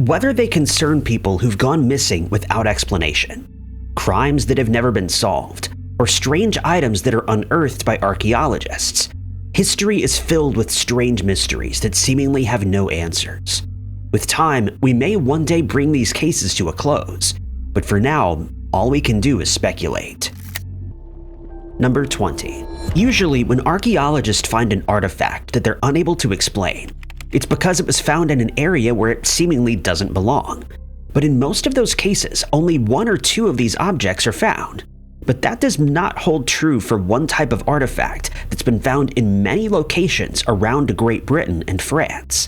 Whether they concern people who've gone missing without explanation, crimes that have never been solved, or strange items that are unearthed by archaeologists, history is filled with strange mysteries that seemingly have no answers. With time, we may one day bring these cases to a close, but for now, all we can do is speculate. Number 20. Usually, when archaeologists find an artifact that they're unable to explain, it's because it was found in an area where it seemingly doesn't belong. But in most of those cases, only one or two of these objects are found. But that does not hold true for one type of artifact that's been found in many locations around Great Britain and France.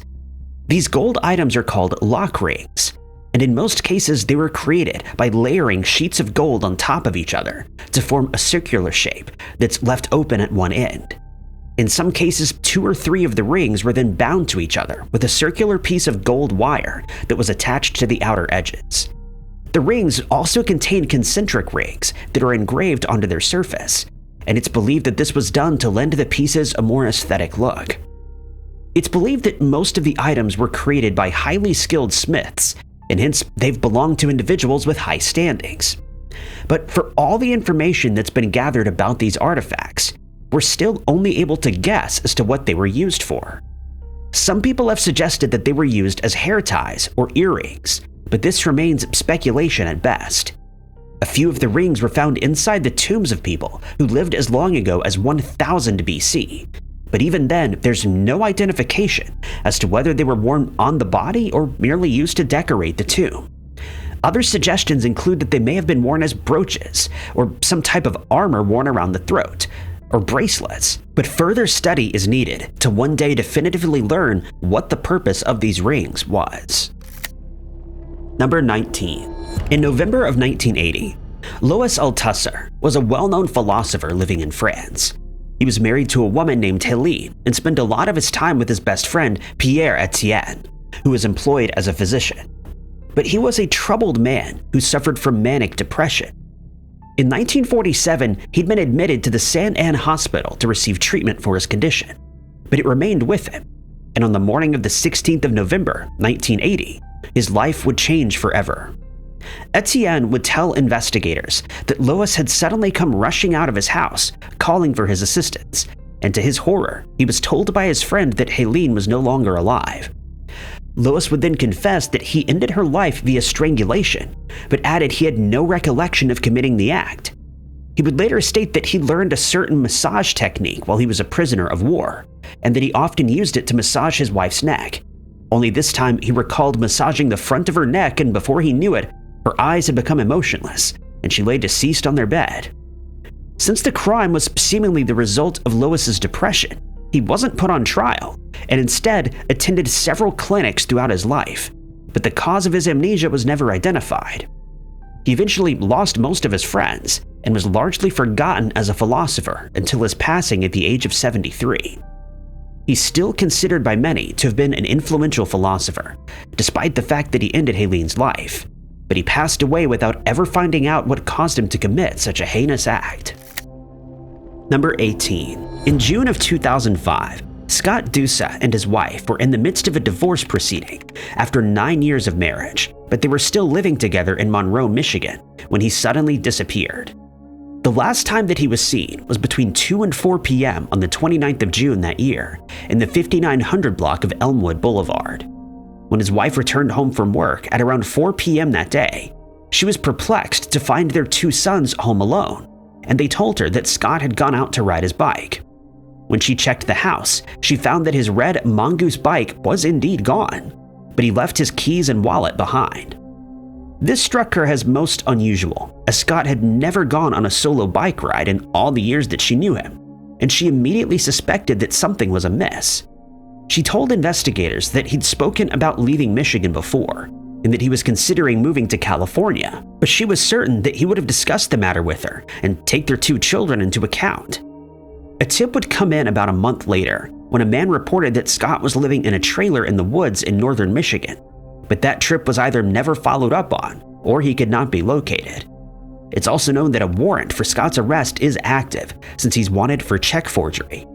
These gold items are called lock rings, and in most cases they were created by layering sheets of gold on top of each other to form a circular shape that's left open at one end. In some cases, 2 or 3 of the rings were then bound to each other with a circular piece of gold wire that was attached to the outer edges. The rings also contain concentric rings that are engraved onto their surface, and it's believed that this was done to lend the pieces a more aesthetic look. It's believed that most of the items were created by highly skilled smiths, and hence they've belonged to individuals with high standings. But for all the information that's been gathered about these artifacts, we're still only able to guess as to what they were used for. Some people have suggested that they were used as hair ties or earrings, but this remains speculation at best. A few of the rings were found inside the tombs of people who lived as long ago as 1000 BC, but even then, there's no identification as to whether they were worn on the body or merely used to decorate the tomb. Other suggestions include that they may have been worn as brooches or some type of armor worn around the throat, or bracelets, but further study is needed to one day definitively learn what the purpose of these rings was. Number 19. In November of 1980, Louis Althusser was a well-known philosopher living in France. He was married to a woman named Helene and spent a lot of his time with his best friend Pierre Etienne, who was employed as a physician. But he was a troubled man who suffered from manic depression. In 1947, he'd been admitted to the Sainte Anne Hospital to receive treatment for his condition, but it remained with him, and on the morning of the 16th of November, 1980, his life would change forever. Etienne would tell investigators that Louis had suddenly come rushing out of his house, calling for his assistance, and to his horror, he was told by his friend that Helene was no longer alive. Louis would then confess that he ended her life via strangulation, but added he had no recollection of committing the act. He would later state that he learned a certain massage technique while he was a prisoner of war, and that he often used it to massage his wife's neck. Only this time he recalled massaging the front of her neck, and before he knew it, her eyes had become emotionless, and she lay deceased on their bed. Since the crime was seemingly the result of Louis's depression, he wasn't put on trial, and instead attended several clinics throughout his life, but the cause of his amnesia was never identified. He eventually lost most of his friends, and was largely forgotten as a philosopher until his passing at the age of 73. He's still considered by many to have been an influential philosopher, despite the fact that he ended Helene's life, but he passed away without ever finding out what caused him to commit such a heinous act. Number 18. In June of 2005, Scott Duca and his wife were in the midst of a divorce proceeding after 9 years of marriage, but they were still living together in Monroe, Michigan, when he suddenly disappeared. The last time that he was seen was between 2 and 4 p.m. on the 29th of June that year in the 5900 block of Elmwood Boulevard. When his wife returned home from work at around 4 p.m. that day, she was perplexed to find their 2 sons home alone, and they told her that Scott had gone out to ride his bike. When she checked the house, she found that his red mongoose bike was indeed gone, but he left his keys and wallet behind. This struck her as most unusual, as Scott had never gone on a solo bike ride in all the years that she knew him, and she immediately suspected that something was amiss. She told investigators that he'd spoken about leaving Michigan before, and that he was considering moving to California, but she was certain that he would have discussed the matter with her and take their 2 children into account. A tip would come in about a month later when a man reported that Scott was living in a trailer in the woods in northern Michigan, but that trip was either never followed up on or he could not be located. It's also known that a warrant for Scott's arrest is active since he's wanted for check forgery.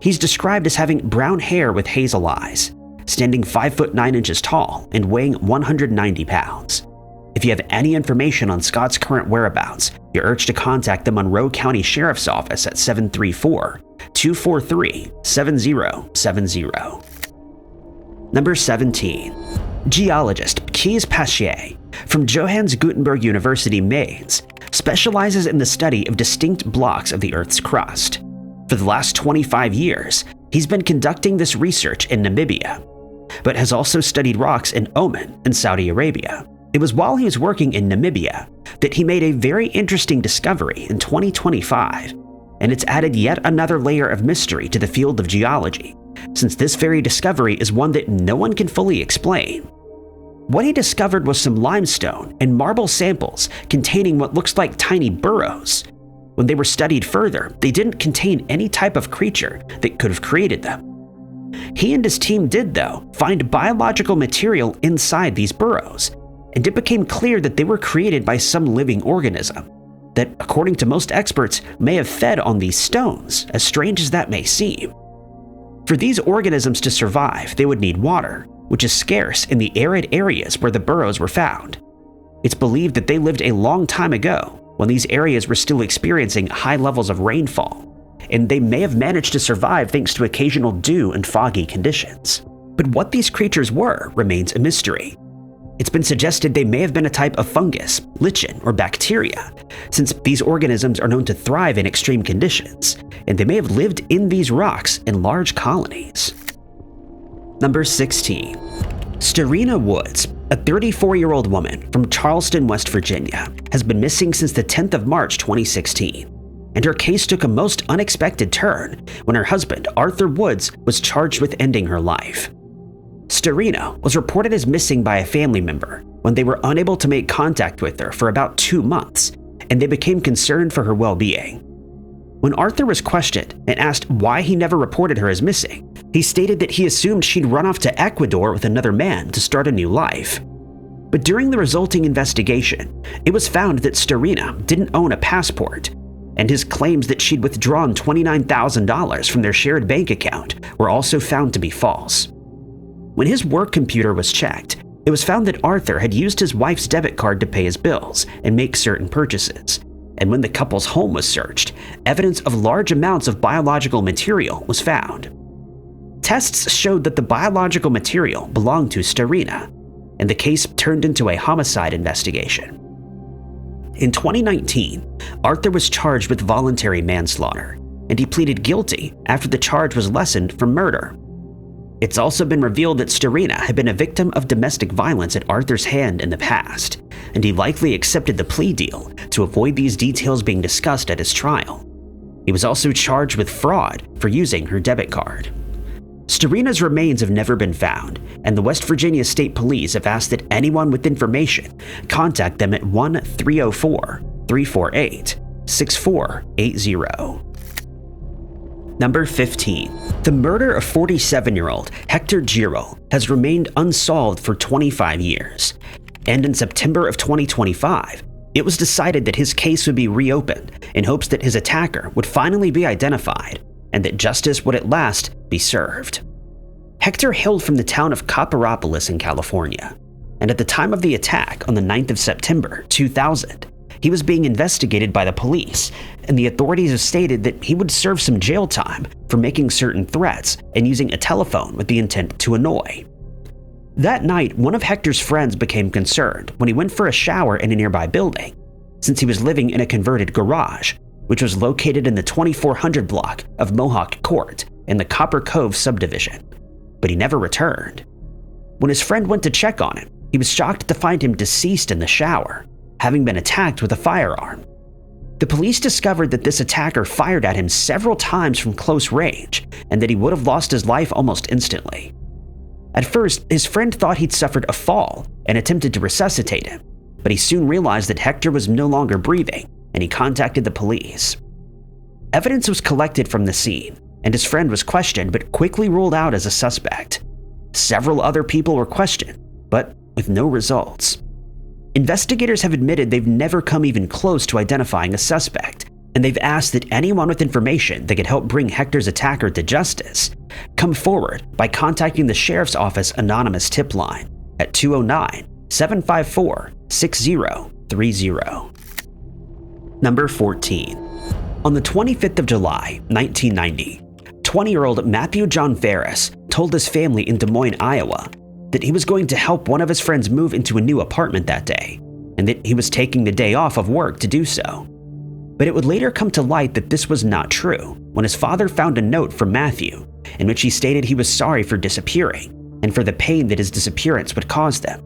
He's described as having brown hair with hazel eyes, standing 5 foot 9 inches tall and weighing 190 pounds. If you have any information on Scott's current whereabouts, you're urged to contact the Monroe County Sheriff's Office at 734-243-7070. Number 17. Geologist Kees Pachier from Johannes Gutenberg University, Mainz, specializes in the study of distinct blocks of the Earth's crust. For the last 25 years, he's been conducting this research in Namibia, but has also studied rocks in Oman and Saudi Arabia. It was while he was working in Namibia that he made a very interesting discovery in 2025, and it's added yet another layer of mystery to the field of geology, since this very discovery is one that no one can fully explain. What he discovered was some limestone and marble samples containing what looks like tiny burrows. When they were studied further, they didn't contain any type of creature that could have created them. He and his team did, though, find biological material inside these burrows, and it became clear that they were created by some living organism that, according to most experts, may have fed on these stones, as strange as that may seem. For these organisms to survive, they would need water, which is scarce in the arid areas where the burrows were found. It's believed that they lived a long time ago, when these areas were still experiencing high levels of rainfall, and they may have managed to survive thanks to occasional dew and foggy conditions. But what these creatures were remains a mystery. It's been suggested they may have been a type of fungus, lichen, or bacteria, since these organisms are known to thrive in extreme conditions, and they may have lived in these rocks in large colonies. Number 16. Stina Woods, a 34-year-old woman from Charleston, West Virginia, has been missing since the 10th of March 2016, and her case took a most unexpected turn when her husband, Arthur Woods, was charged with ending her life. Stina was reported as missing by a family member when they were unable to make contact with her for about 2 months, and they became concerned for her well-being. When Arthur was questioned and asked why he never reported her as missing, he stated that he assumed she'd run off to Ecuador with another man to start a new life. But during the resulting investigation, it was found that Stina didn't own a passport, and his claims that she'd withdrawn $29,000 from their shared bank account were also found to be false. When his work computer was checked, it was found that Arthur had used his wife's debit card to pay his bills and make certain purchases. And when the couple's home was searched, evidence of large amounts of biological material was found. Tests showed that the biological material belonged to Stina, and the case turned into a homicide investigation. In 2019, Arthur was charged with voluntary manslaughter, and he pleaded guilty after the charge was lessened from murder. It's also been revealed that Stina had been a victim of domestic violence at Arthur's hand in the past, and he likely accepted the plea deal to avoid these details being discussed at his trial. He was also charged with fraud for using her debit card. Stina's remains have never been found, and the West Virginia State Police have asked that anyone with information contact them at 1-304-348-6480. Number 15. The murder of 47-year-old Hector Girol has remained unsolved for 25 years, and in September of 2025, it was decided that his case would be reopened in hopes that his attacker would finally be identified and that justice would at last be served. Hector hailed from the town of Copperopolis in California, and at the time of the attack on the 9th of September 2000, he was being investigated by the police, and the authorities have stated that he would serve some jail time for making certain threats and using a telephone with the intent to annoy. That night, one of Hector's friends became concerned when he went for a shower in a nearby building, since he was living in a converted garage, which was located in the 2400 block of Mohawk Court in the Copper Cove subdivision, but he never returned. When his friend went to check on him, he was shocked to find him deceased in the shower, having been attacked with a firearm. The police discovered that this attacker fired at him several times from close range, and that he would have lost his life almost instantly. At first, his friend thought he'd suffered a fall and attempted to resuscitate him, but he soon realized that Hector was no longer breathing, and he contacted the police. Evidence was collected from the scene, and his friend was questioned but quickly ruled out as a suspect. Several other people were questioned, but with no results. Investigators have admitted they've never come even close to identifying a suspect, and they've asked that anyone with information that could help bring Hector's attacker to justice come forward by contacting the Sheriff's Office anonymous tip line at 209-754-6030. Number 14. On the 25th of July, 1990, 20-year-old Matthew John Ferris told his family in Des Moines, Iowa, that he was going to help one of his friends move into a new apartment that day, and that he was taking the day off of work to do so. But it would later come to light that this was not true when his father found a note from Matthew in which he stated he was sorry for disappearing and for the pain that his disappearance would cause them.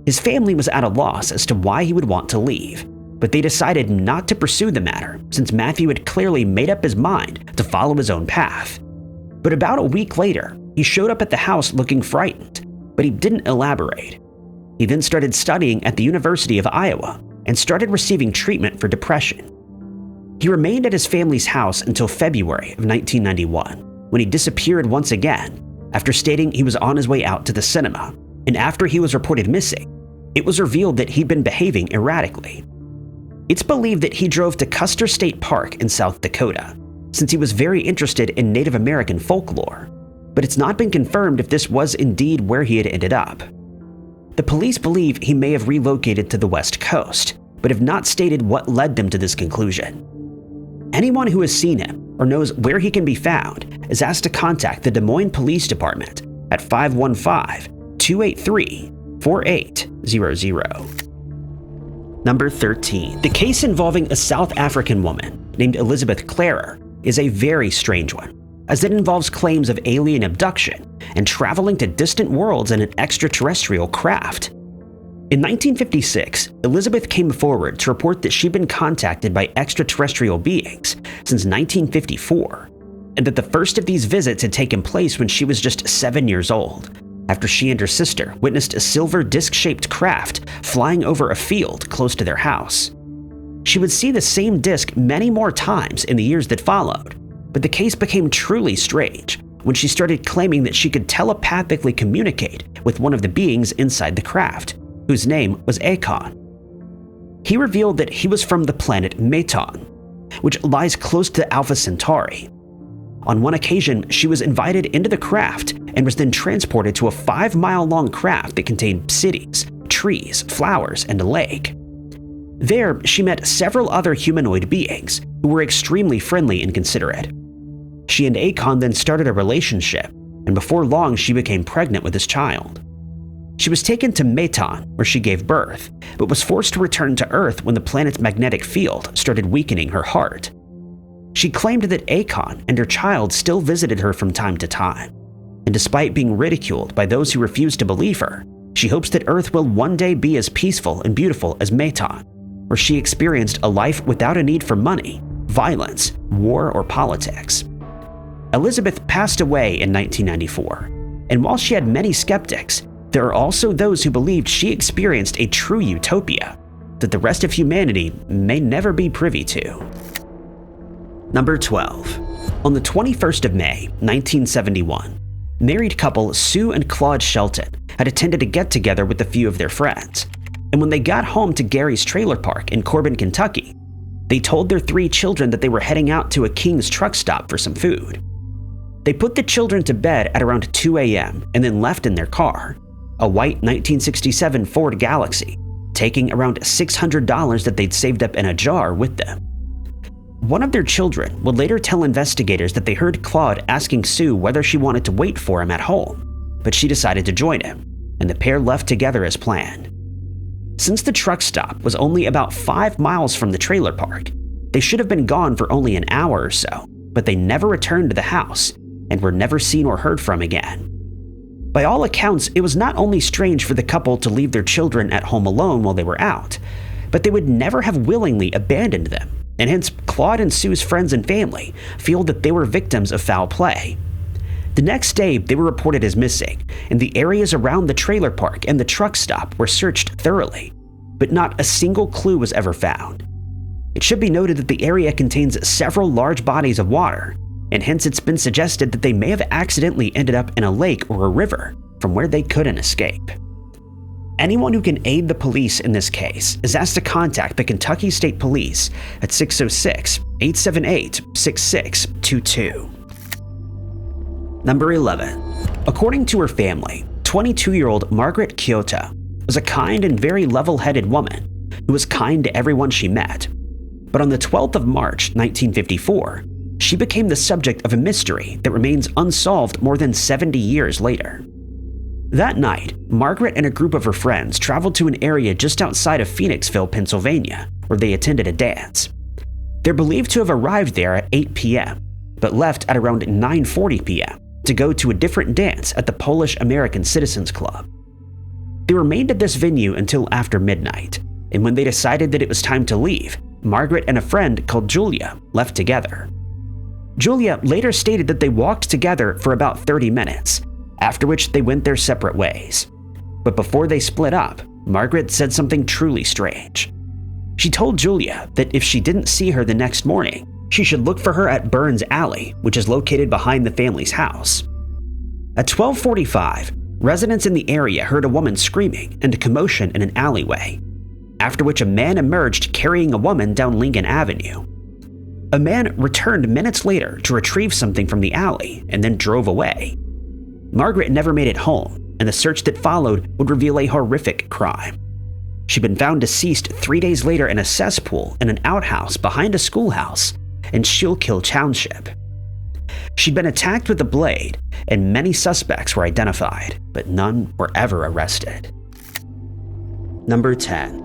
His family was at a loss as to why he would want to leave, but they decided not to pursue the matter since Matthew had clearly made up his mind to follow his own path. But about a week later, he showed up at the house looking frightened, but he didn't elaborate. He then started studying at the University of Iowa and started receiving treatment for depression. He remained at his family's house until February of 1991, when he disappeared once again after stating he was on his way out to the cinema, and after he was reported missing, it was revealed that he'd been behaving erratically. It's believed that he drove to Custer State Park in South Dakota, since he was very interested in Native American folklore, but it's not been confirmed if this was indeed where he had ended up. The police believe he may have relocated to the West Coast, but have not stated what led them to this conclusion. Anyone who has seen him or knows where he can be found is asked to contact the Des Moines Police Department at 515-283-4800. Number 13. The case involving a South African woman named Elizabeth Klarer is a very strange one, as it involves claims of alien abduction and traveling to distant worlds in an extraterrestrial craft. In 1956, Elizabeth came forward to report that she'd been contacted by extraterrestrial beings since 1954, and that the first of these visits had taken place when she was just 7 years old, after she and her sister witnessed a silver disc-shaped craft flying over a field close to their house. She would see the same disc many more times in the years that followed, but the case became truly strange when she started claiming that she could telepathically communicate with one of the beings inside the craft, whose name was Akon. He revealed that he was from the planet Meton, which lies close to Alpha Centauri. On one occasion, she was invited into the craft and was then transported to a 5-mile-long craft that contained cities, trees, flowers, and a lake. There, she met several other humanoid beings who were extremely friendly and considerate. She and Akon then started a relationship, and before long she became pregnant with his child. She was taken to Meton, where she gave birth, but was forced to return to Earth when the planet's magnetic field started weakening her heart. She claimed that Akon and her child still visited her from time to time, and despite being ridiculed by those who refused to believe her, she hopes that Earth will one day be as peaceful and beautiful as Meton, where she experienced a life without a need for money, violence, war, or politics. Elizabeth passed away in 1994, and while she had many skeptics, there are also those who believed she experienced a true utopia that the rest of humanity may never be privy to. Number 12. On the 21st of May, 1971, married couple Sue and Claude Shelton had attended a get-together with a few of their friends, and when they got home to Gary's trailer park in Corbin, Kentucky, they told their 3 children that they were heading out to a King's truck stop for some food. They put the children to bed at around 2 a.m. and then left in their car, a white 1967 Ford Galaxy, taking around $600 that they'd saved up in a jar with them. One of their children would later tell investigators that they heard Claude asking Sue whether she wanted to wait for him at home, but she decided to join him, and the pair left together as planned. Since the truck stop was only about 5 miles from the trailer park, they should have been gone for only an hour or so, but they never returned to the house and were never seen or heard from again. By all accounts, it was not only strange for the couple to leave their children at home alone while they were out, but they would never have willingly abandoned them, and hence Claude and Sue's friends and family feel that they were victims of foul play. The next day, they were reported as missing, and the areas around the trailer park and the truck stop were searched thoroughly, but not a single clue was ever found. It should be noted that the area contains several large bodies of water, and hence it's been suggested that they may have accidentally ended up in a lake or a river from where they couldn't escape. Anyone who can aid the police in this case is asked to contact the Kentucky State Police at 606-878-6622. Number 11. According to her family, 22-year-old Margaret Keota was a kind and very level-headed woman who was kind to everyone she met. But on the 12th of March, 1954, she became the subject of a mystery that remains unsolved more than 70 years later. That night, Margaret and a group of her friends traveled to an area just outside of Phoenixville, Pennsylvania, where they attended a dance. They're believed to have arrived there at 8 p.m., but left at around 9:40 p.m. to go to a different dance at the Polish American Citizens Club. They remained at this venue until after midnight, and when they decided that it was time to leave, Margaret and a friend called Julia left together. Julia later stated that they walked together for about 30 minutes, after which they went their separate ways. But before they split up, Margaret said something truly strange. She told Julia that if she didn't see her the next morning, she should look for her at Burns Alley, which is located behind the family's house. At 12:45, residents in the area heard a woman screaming and a commotion in an alleyway, after which a man emerged carrying a woman down Lincoln Avenue. A man returned minutes later to retrieve something from the alley and then drove away. Margaret never made it home, and the search that followed would reveal a horrific crime. She'd been found deceased 3 days later in a cesspool in an outhouse behind a schoolhouse in Schuylkill Township. She'd been attacked with a blade, and many suspects were identified, but none were ever arrested. Number 10.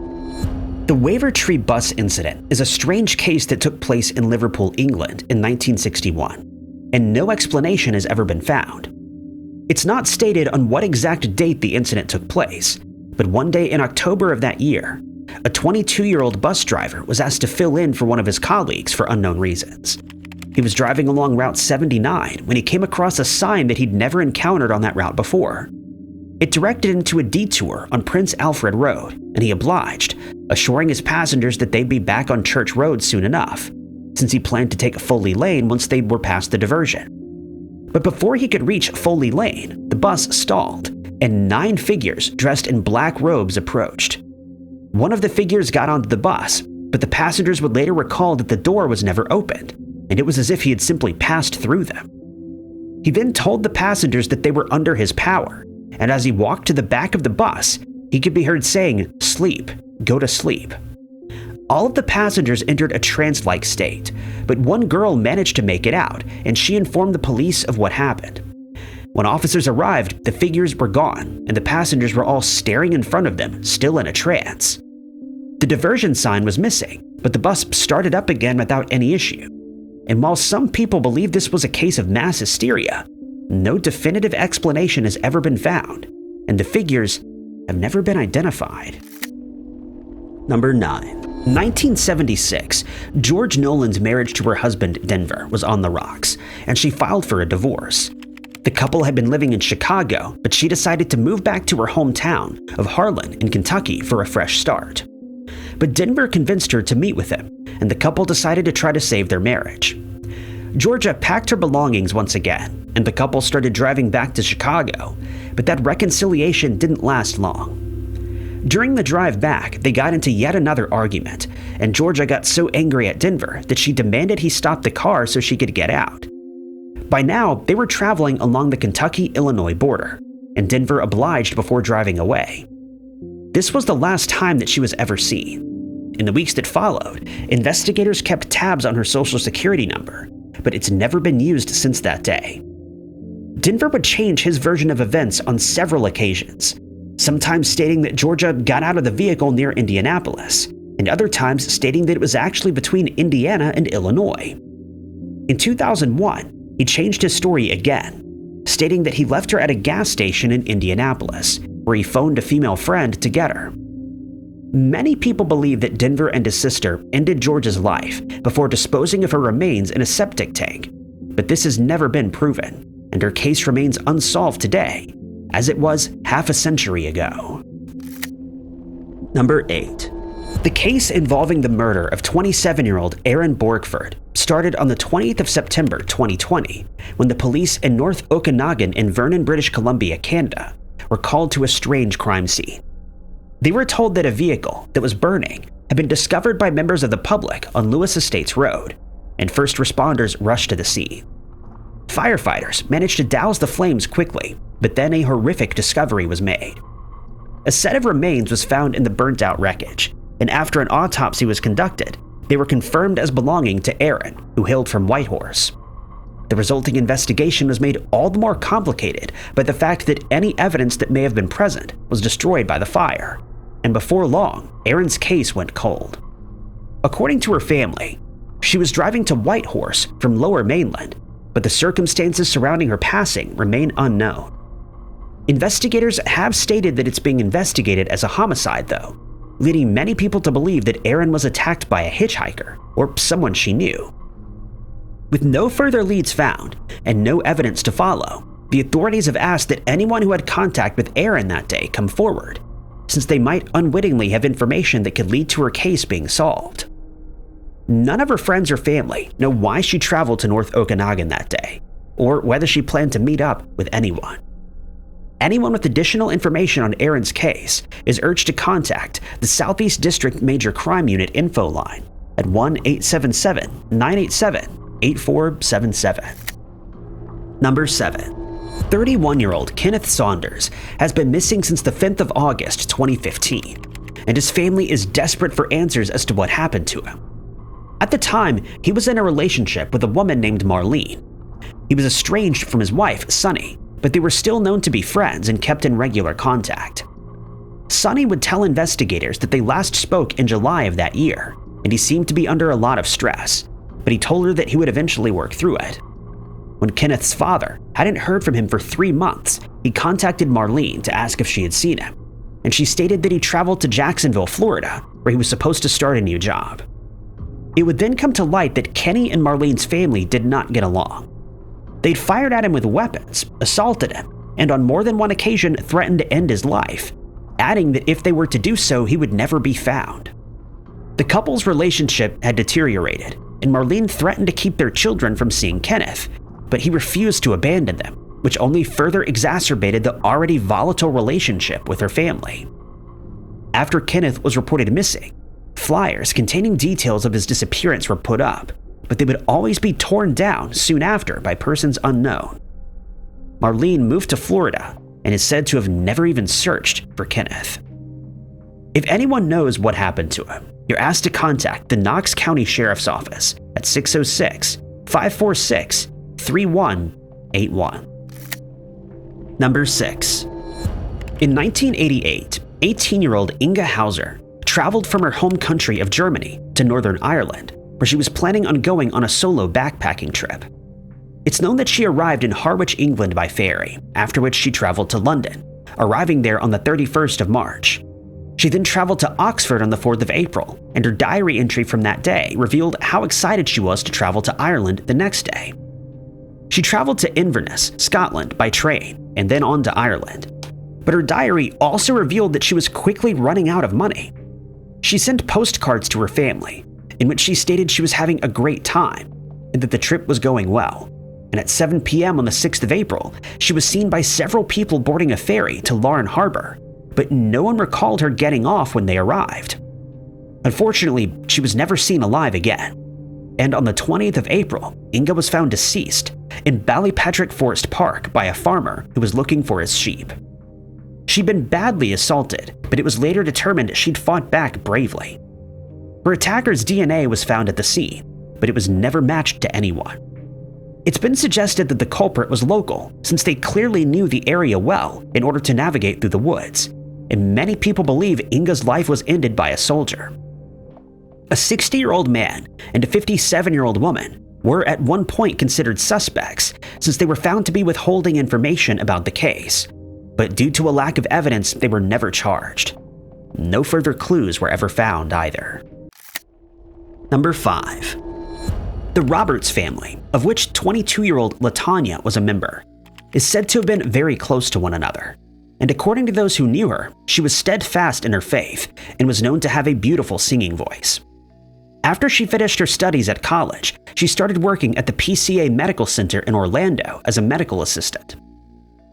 The Wavertree bus incident is a strange case that took place in Liverpool, England in 1961, and no explanation has ever been found. It's not stated on what exact date the incident took place, but one day in October of that year, a 22-year-old bus driver was asked to fill in for one of his colleagues for unknown reasons. He was driving along Route 79 when he came across a sign that he'd never encountered on that route before. It directed him to a detour on Prince Alfred Road, and he obliged, assuring his passengers that they'd be back on Church Road soon enough, since he planned to take Foley Lane once they were past the diversion. But before he could reach Foley Lane, the bus stalled, and 9 figures dressed in black robes approached. One of the figures got onto the bus, but the passengers would later recall that the door was never opened, and it was as if he had simply passed through them. He then told the passengers that they were under his power, and as he walked to the back of the bus, he could be heard saying, "Sleep, go to sleep." All of the passengers entered a trance-like state, but one girl managed to make it out, and she informed the police of what happened. When officers arrived, the figures were gone, and the passengers were all staring in front of them, still in a trance. The diversion sign was missing, but the bus started up again without any issue. And while some people believe this was a case of mass hysteria, no definitive explanation has ever been found, and the figures have never been identified. Number 9. 1976, George Nolan's marriage to her husband Denver was on the rocks, and she filed for a divorce. The couple had been living in Chicago, but she decided to move back to her hometown of Harlan in Kentucky for a fresh start. But Denver convinced her to meet with him, and the couple decided to try to save their marriage. Georgia packed her belongings once again, and the couple started driving back to Chicago, but that reconciliation didn't last long. During the drive back, they got into yet another argument, and Georgia got so angry at Denver that she demanded he stop the car so she could get out. By now, they were traveling along the Kentucky-Illinois border, and Denver obliged before driving away. This was the last time that she was ever seen. In the weeks that followed, investigators kept tabs on her social security number, but it's never been used since that day. Denver would change his version of events on several occasions, sometimes stating that Georgia got out of the vehicle near Indianapolis, and other times stating that it was actually between Indiana and Illinois. In 2001, he changed his story again, stating that he left her at a gas station in Indianapolis, where he phoned a female friend to get her. Many people believe that Denver and his sister ended George's life before disposing of her remains in a septic tank, but this has never been proven, and her case remains unsolved today, as it was half a century ago. Number 8. The case involving the murder of 27-year-old Erin Borgford started on the 20th of September 2020, when the police in North Okanagan in Vernon, British Columbia, Canada, were called to a strange crime scene. They were told that a vehicle that was burning had been discovered by members of the public on Lewis Estates Road, and first responders rushed to the scene. Firefighters managed to douse the flames quickly, but then a horrific discovery was made. A set of remains was found in the burnt-out wreckage, and after an autopsy was conducted, they were confirmed as belonging to Erin, who hailed from Whitehorse. The resulting investigation was made all the more complicated by the fact that any evidence that may have been present was destroyed by the fire, and before long, Erin's case went cold. According to her family, she was driving to Whitehorse from Lower Mainland, but the circumstances surrounding her passing remain unknown. Investigators have stated that it's being investigated as a homicide, though, leading many people to believe that Erin was attacked by a hitchhiker or someone she knew. With no further leads found and no evidence to follow, the authorities have asked that anyone who had contact with Erin that day come forward, since they might unwittingly have information that could lead to her case being solved. None of her friends or family know why she traveled to North Okanagan that day, or whether she planned to meet up with anyone. Anyone with additional information on Erin's case is urged to contact the Southeast District Major Crime Unit info line at 1-877-987-8477. Number 7. 31-year-old Kenneth Saunders has been missing since the 5th of August 2015, and his family is desperate for answers as to what happened to him. At the time, he was in a relationship with a woman named Marlene. He was estranged from his wife, Sunny, but they were still known to be friends and kept in regular contact. Sunny would tell investigators that they last spoke in July of that year, and he seemed to be under a lot of stress, but he told her that he would eventually work through it. When Kenneth's father hadn't heard from him for 3 months, he contacted Marlene to ask if she had seen him, and she stated that he traveled to Jacksonville, Florida, where he was supposed to start a new job. It would then come to light that Kenny and Marlene's family did not get along. They'd fired at him with weapons, assaulted him, and on more than one occasion threatened to end his life, adding that if they were to do so, he would never be found. The couple's relationship had deteriorated, and Marlene threatened to keep their children from seeing Kenneth, but he refused to abandon them, which only further exacerbated the already volatile relationship with her family. After Kenneth was reported missing, flyers containing details of his disappearance were put up, but they would always be torn down soon after by persons unknown. Marlene moved to Florida and is said to have never even searched for Kenneth. If anyone knows what happened to him, you're asked to contact the Knox County Sheriff's Office at 606-546-3181. Number 6. In 1988, 18-year-old Inga Hauser traveled from her home country of Germany to Northern Ireland, where she was planning on going on a solo backpacking trip. It's known that she arrived in Harwich, England by ferry, after which she traveled to London, arriving there on the 31st of March. She then traveled to Oxford on the 4th of April, and her diary entry from that day revealed how excited she was to travel to Ireland the next day. She traveled to Inverness, Scotland by train, and then on to Ireland. But her diary also revealed that she was quickly running out of money. She sent postcards to her family, in which she stated she was having a great time and that the trip was going well. And at 7 p.m. on the 6th of April, she was seen by several people boarding a ferry to Larne Harbor, but no one recalled her getting off when they arrived. Unfortunately, she was never seen alive again. And on the 20th of April, Inga was found deceased in Ballyboley Forest Park by a farmer who was looking for his sheep. She'd been badly assaulted, but it was later determined she'd fought back bravely. Her attacker's DNA was found at the scene, but it was never matched to anyone. It's been suggested that the culprit was local, since they clearly knew the area well in order to navigate through the woods, and many people believe Inga's life was ended by a soldier. A 60-year-old man and a 57-year-old woman were at one point considered suspects, since they were found to be withholding information about the case, but due to a lack of evidence, they were never charged. No further clues were ever found either. Number 5. The Roberts family, of which 22-year-old Latonya was a member, is said to have been very close to one another, and according to those who knew her, she was steadfast in her faith and was known to have a beautiful singing voice. After she finished her studies at college, she started working at the PCA Medical Center in Orlando as a medical assistant.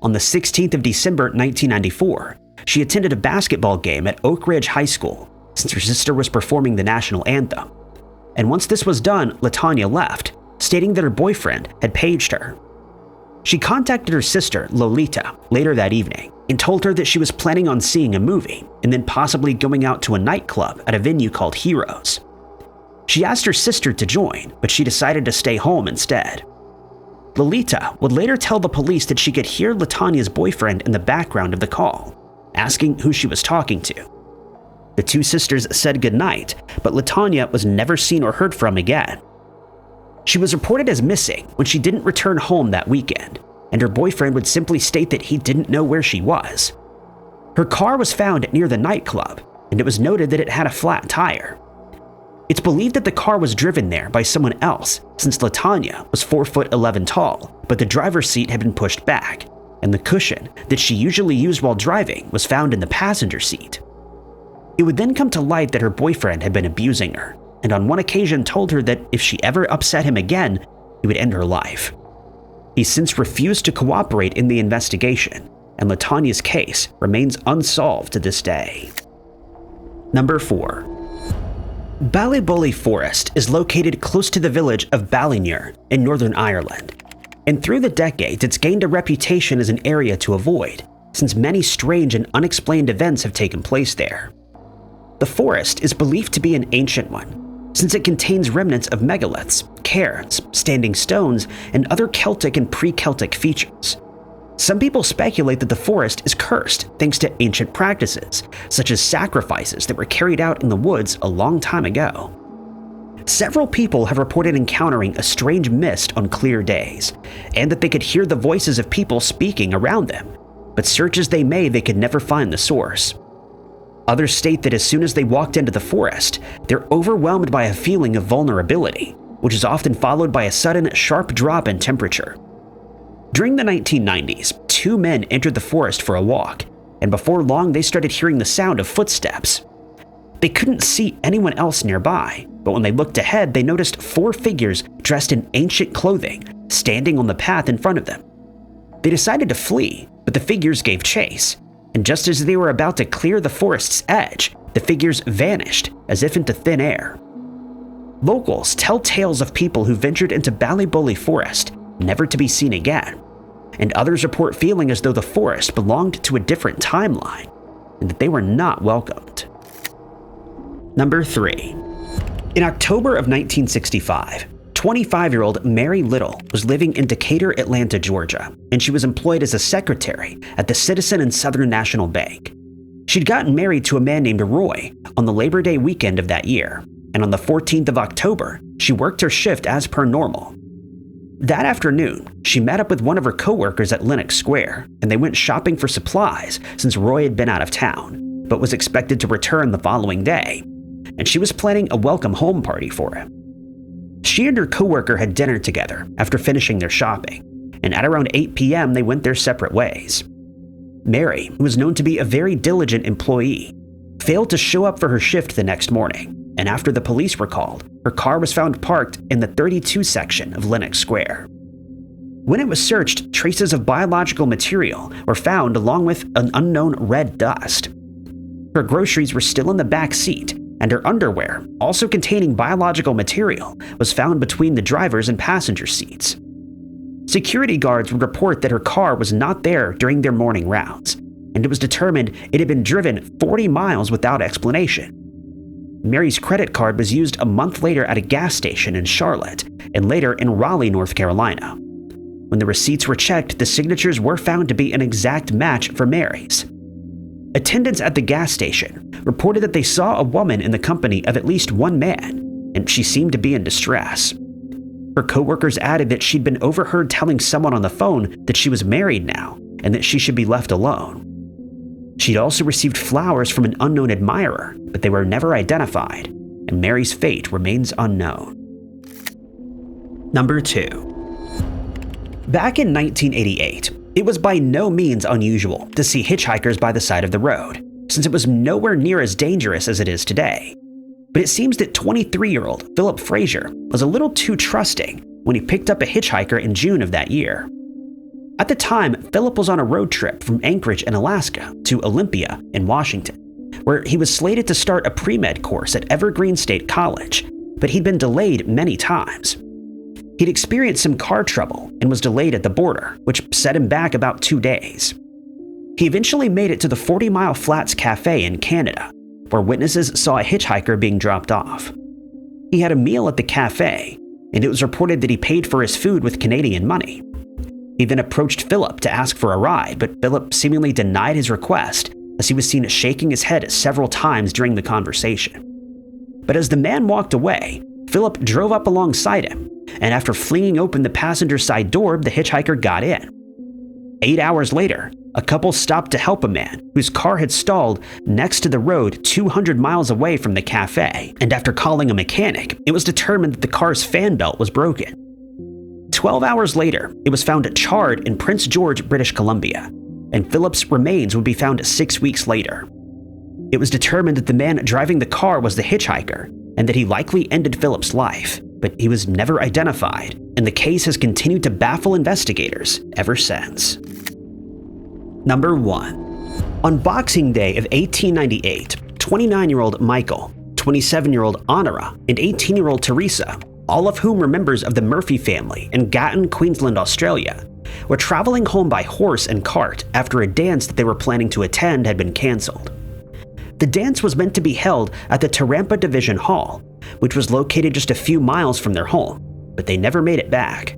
On the 16th of December 1994, she attended a basketball game at Oak Ridge High School since her sister was performing the national anthem. And once this was done, Latonya left, stating that her boyfriend had paged her. She contacted her sister, Lolita, later that evening and told her that she was planning on seeing a movie and then possibly going out to a nightclub at a venue called Heroes. She asked her sister to join, but she decided to stay home instead. Lolita would later tell the police that she could hear Latonya's boyfriend in the background of the call, asking who she was talking to. The two sisters said goodnight, but Latonya was never seen or heard from again. She was reported as missing when she didn't return home that weekend, and her boyfriend would simply state that he didn't know where she was. Her car was found near the nightclub, and it was noted that it had a flat tire. It's believed that the car was driven there by someone else, since Latonya was 4'11" tall, but the driver's seat had been pushed back, and the cushion that she usually used while driving was found in the passenger seat. It would then come to light that her boyfriend had been abusing her, and on one occasion told her that if she ever upset him again, he would end her life. He since refused to cooperate in the investigation, and Latonya's case remains unsolved to this day. Number 4. Ballyboley Forest is located close to the village of Ballynear in Northern Ireland, and through the decades it's gained a reputation as an area to avoid, since many strange and unexplained events have taken place there. The forest is believed to be an ancient one, since it contains remnants of megaliths, cairns, standing stones, and other Celtic and pre-Celtic features. Some people speculate that the forest is cursed thanks to ancient practices, such as sacrifices that were carried out in the woods a long time ago. Several people have reported encountering a strange mist on clear days, and that they could hear the voices of people speaking around them, but search as they may, they could never find the source. Others state that as soon as they walked into the forest, they're overwhelmed by a feeling of vulnerability, which is often followed by a sudden, sharp drop in temperature. During the 1990s, 2 men entered the forest for a walk, and before long they started hearing the sound of footsteps. They couldn't see anyone else nearby, but when they looked ahead, they noticed 4 figures dressed in ancient clothing standing on the path in front of them. They decided to flee, but the figures gave chase, and just as they were about to clear the forest's edge, the figures vanished as if into thin air. Locals tell tales of people who ventured into Ballyboley Forest never to be seen again, and others report feeling as though the forest belonged to a different timeline and that they were not welcomed. Number 3. In October of 1965, 25-year-old Mary Little was living in Decatur, Atlanta, Georgia, and she was employed as a secretary at the Citizen and Southern National Bank. She'd gotten married to a man named Roy on the Labor Day weekend of that year, and on the 14th of October, she worked her shift as per normal. That afternoon, she met up with one of her coworkers at Lenox Square, and they went shopping for supplies since Roy had been out of town, but was expected to return the following day, and she was planning a welcome home party for him. She and her coworker had dinner together after finishing their shopping, and at around 8 p.m. they went their separate ways. Mary, who was known to be a very diligent employee, failed to show up for her shift the next morning, and after the police were called, her car was found parked in the 32 section of Lenox Square. When it was searched, traces of biological material were found along with an unknown red dust. Her groceries were still in the back seat, and her underwear, also containing biological material, was found between the driver's and passenger seats. Security guards would report that her car was not there during their morning rounds, and it was determined it had been driven 40 miles without explanation. Mary's credit card was used a month later at a gas station in Charlotte, and later in Raleigh, North Carolina. When the receipts were checked, the signatures were found to be an exact match for Mary's. Attendants at the gas station reported that they saw a woman in the company of at least one man, and she seemed to be in distress. Her coworkers added that she'd been overheard telling someone on the phone that she was married now and that she should be left alone. She'd also received flowers from an unknown admirer, but they were never identified, and Mary's fate remains unknown. Number 2. Back in 1988, it was by no means unusual to see hitchhikers by the side of the road, since it was nowhere near as dangerous as it is today. But it seems that 23-year-old Philip Fraser was a little too trusting when he picked up a hitchhiker in June of that year. At the time, Philip was on a road trip from Anchorage in Alaska to Olympia in Washington, where he was slated to start a pre-med course at Evergreen State College, but he'd been delayed many times. He'd experienced some car trouble and was delayed at the border, which set him back about 2 days. He eventually made it to the 40 Mile Flats Cafe in Canada, where witnesses saw a hitchhiker being dropped off. He had a meal at the cafe, and it was reported that he paid for his food with Canadian money. He then approached Philip to ask for a ride, but Philip seemingly denied his request, as he was seen shaking his head several times during the conversation. But as the man walked away, Philip drove up alongside him, and after flinging open the passenger side door, the hitchhiker got in. 8 hours later, a couple stopped to help a man whose car had stalled next to the road 200 miles away from the cafe, and after calling a mechanic, it was determined that the car's fan belt was broken. 12 hours later, it was found charred in Prince George, British Columbia, and Philip's remains would be found 6 weeks later. It was determined that the man driving the car was the hitchhiker, and that he likely ended Philip's life, but he was never identified, and the case has continued to baffle investigators ever since. Number 1. On Boxing Day of 1898, 29-year-old Michael, 27-year-old Honora, and 18-year-old Teresa, all of whom were members of the Murphy family in Gatton, Queensland, Australia, were traveling home by horse and cart after a dance that they were planning to attend had been cancelled. The dance was meant to be held at the Tarampa Division Hall, which was located just a few miles from their home, but they never made it back.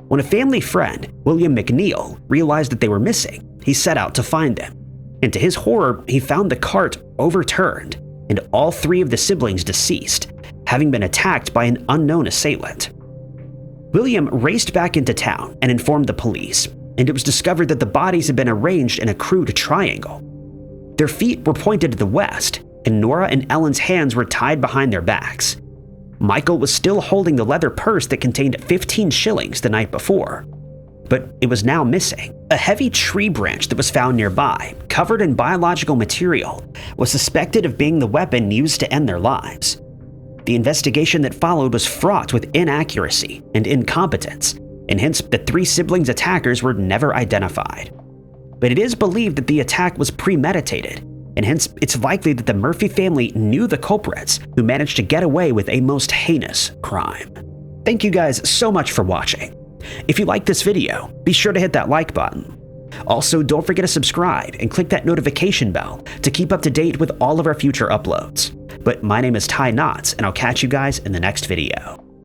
When a family friend, William McNeil, realized that they were missing, he set out to find them, and to his horror, he found the cart overturned and all 3 of the siblings deceased, having been attacked by an unknown assailant. William raced back into town and informed the police, and it was discovered that the bodies had been arranged in a crude triangle. Their feet were pointed to the west, and Nora and Ellen's hands were tied behind their backs. Michael was still holding the leather purse that contained 15 shillings the night before, but it was now missing. A heavy tree branch that was found nearby, covered in biological material, was suspected of being the weapon used to end their lives. The investigation that followed was fraught with inaccuracy and incompetence, and hence the 3 siblings' attackers were never identified. But it is believed that the attack was premeditated, and hence it's likely that the Murphy family knew the culprits who managed to get away with a most heinous crime. Thank you guys so much for watching. If you liked this video, be sure to hit that like button. Also, don't forget to subscribe and click that notification bell to keep up to date with all of our future uploads. But my name is Ty Knotts, and I'll catch you guys in the next video.